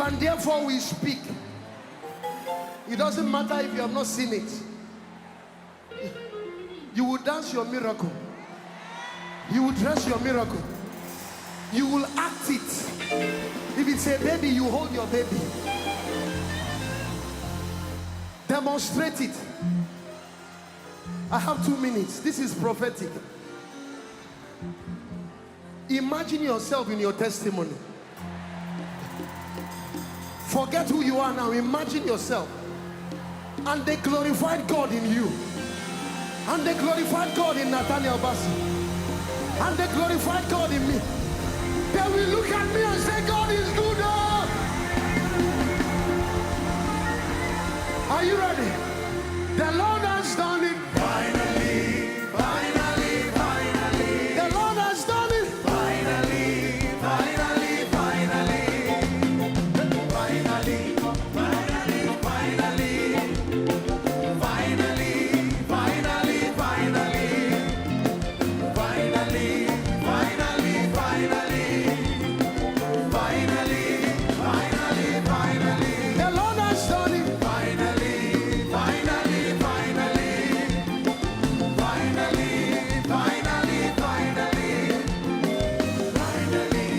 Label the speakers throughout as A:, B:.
A: and therefore we speak. It doesn't matter if you have not seen it. You will dance your miracle. You will dress your miracle. You will act it. If it's a baby, you hold your baby. Demonstrate it. I have 2 minutes. This is prophetic. Imagine yourself in your testimony. Forget who you are now. Imagine yourself. And they glorified God in you. And they glorified God in Nathanaël BARSEY. And they glorified God in me. They will look at me and say, God is good. Oh. Are you ready? The Lord has done it. Finally, finally, finally. The Lord has done it. Finally, finally, finally. Finally, finally, finally. Finally, finally, finally. Finally, finally, finally. Finally, finally, finally. The Lord has done it. Finally, finally, finally. Finally, finally, finally. Finally,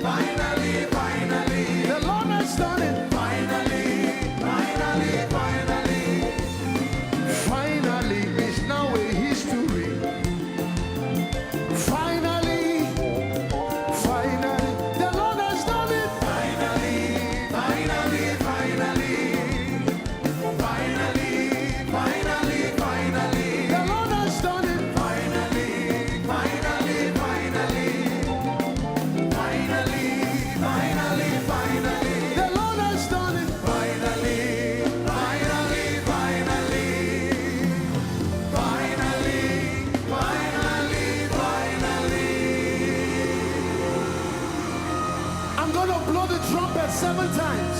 A: finally, finally. The Lord has done it. Finally, finally, finally. Finally is now a history. Finally, finally, the Lord has done it. Finally, finally, finally. Finally, finally, finally. The Lord has done it. Finally, finally, finally. Finally, finally, finally. The Lord has done it. Finally, finally, finally. Finally, finally, finally. I'm going to blow the trumpet 7 times,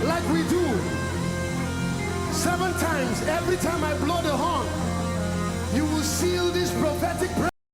A: like we do. 7 times. Every time I blow the horn, you will seal this prophetic prayer.